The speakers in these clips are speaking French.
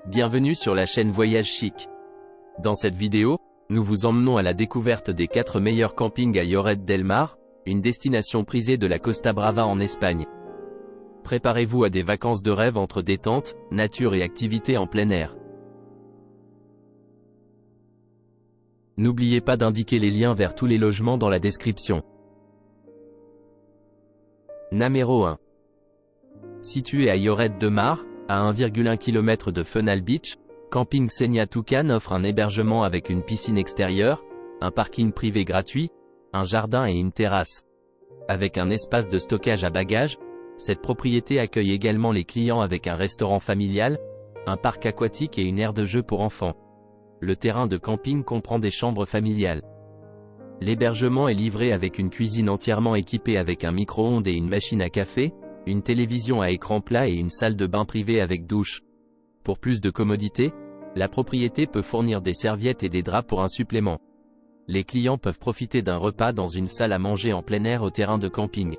Bienvenue sur la chaîne Voyage Chic. Dans cette vidéo, nous vous emmenons à la découverte des 4 meilleurs campings à Lloret del Mar, une destination prisée de la Costa Brava en Espagne. Préparez-vous à des vacances de rêve entre détente, nature et activités en plein air. N'oubliez pas d'indiquer les liens vers tous les logements dans la description. Numéro 1. Situé à Lloret de Mar, à 1,1 km de Funal Beach, Camping Senya Toucan offre un hébergement avec une piscine extérieure, un parking privé gratuit, un jardin et une terrasse. Avec un espace de stockage à bagages, cette propriété accueille également les clients avec un restaurant familial, un parc aquatique et une aire de jeu pour enfants. Le terrain de camping comprend des chambres familiales. L'hébergement est livré avec une cuisine entièrement équipée avec un micro-ondes et une machine à café, une télévision à écran plat et une salle de bain privée avec douche. Pour plus de commodité, la propriété peut fournir des serviettes et des draps pour un supplément. Les clients peuvent profiter d'un repas dans une salle à manger en plein air au terrain de camping.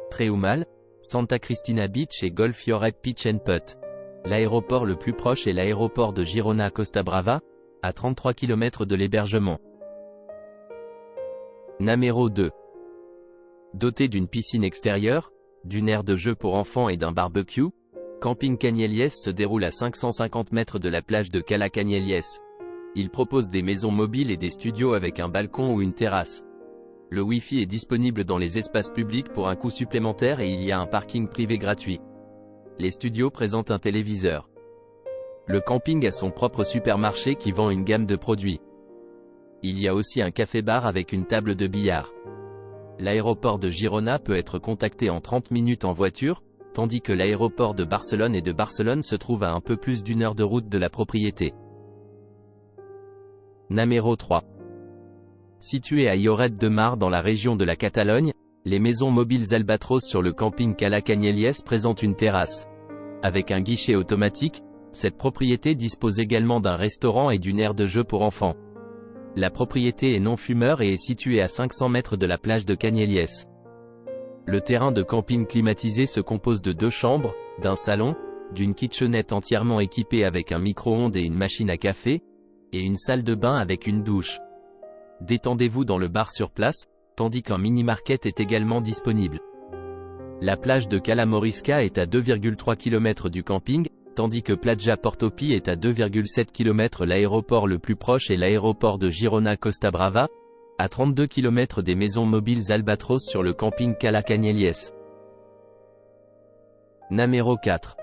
Treumal, Santa Cristina Beach et Golf Lloret Pitch and Putt. L'aéroport le plus proche est l'aéroport de Girona Costa Brava, à 33 km de l'hébergement. Numéro 2. Doté d'une piscine extérieure, d'une aire de jeu pour enfants et d'un barbecue, Camping Canyelles se déroule à 550 mètres de la plage de Cala Canyelles. Il propose des maisons mobiles et des studios avec un balcon ou une terrasse. Le Wi-Fi est disponible dans les espaces publics pour un coût supplémentaire et il y a un parking privé gratuit. Les studios présentent un téléviseur. Le camping a son propre supermarché qui vend une gamme de produits. Il y a aussi un café-bar avec une table de billard. L'aéroport de Girona peut être contacté en 30 minutes en voiture, tandis que l'aéroport de Barcelone se trouve à un peu plus d'1 heure de route de la propriété. Numéro 3. Situé à Lloret de Mar dans la région de la Catalogne, les maisons mobiles Albatros sur le camping Cala Canyelles présentent une terrasse. Avec un guichet automatique, cette propriété dispose également d'un restaurant et d'une aire de jeu pour enfants. La propriété est non-fumeur et est située à 500 mètres de la plage de Canyelles. Le terrain de camping climatisé se compose de 2 chambres, d'un salon, d'une kitchenette entièrement équipée avec un micro-ondes et une machine à café, et une salle de bain avec une douche. Détendez-vous dans le bar sur place, tandis qu'un mini-market est également disponible. La plage de Cala Morisca est à 2,3 km du camping, tandis que Platja Portopi est à 2,7 km. L'aéroport le plus proche est l'aéroport de Girona Costa Brava, à 32 km des maisons mobiles Albatros sur le camping Cala Canyelles. Numéro 4.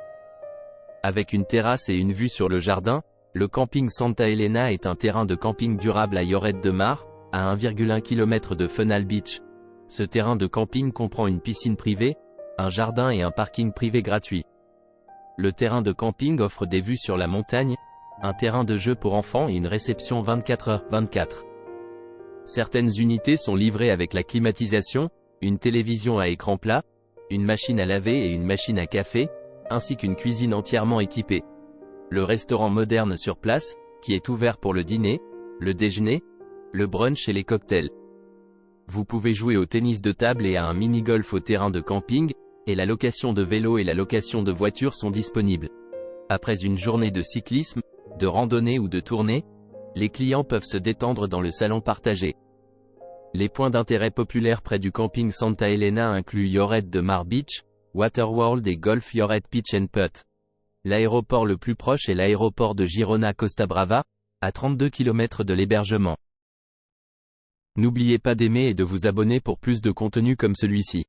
Avec une terrasse et une vue sur le jardin, le camping Santa Elena est un terrain de camping durable à Lloret de Mar, à 1,1 km de Funal Beach. Ce terrain de camping comprend une piscine privée, un jardin et un parking privé gratuit. Le terrain de camping offre des vues sur la montagne, un terrain de jeu pour enfants et une réception 24h/24. Certaines unités sont livrées avec la climatisation, une télévision à écran plat, une machine à laver et une machine à café, ainsi qu'une cuisine entièrement équipée. Le restaurant moderne sur place, qui est ouvert pour le dîner, le déjeuner, le brunch et les cocktails. Vous pouvez jouer au tennis de table et à un mini-golf au terrain de camping, et la location de vélos et la location de voitures sont disponibles. Après une journée de cyclisme, de randonnée ou de tournée, les clients peuvent se détendre dans le salon partagé. Les points d'intérêt populaires près du camping Santa Elena incluent Lloret de Mar Beach, Waterworld et Golf Lloret Pitch and Putt. L'aéroport le plus proche est l'aéroport de Girona Costa Brava, à 32 km de l'hébergement. N'oubliez pas d'aimer et de vous abonner pour plus de contenu comme celui-ci.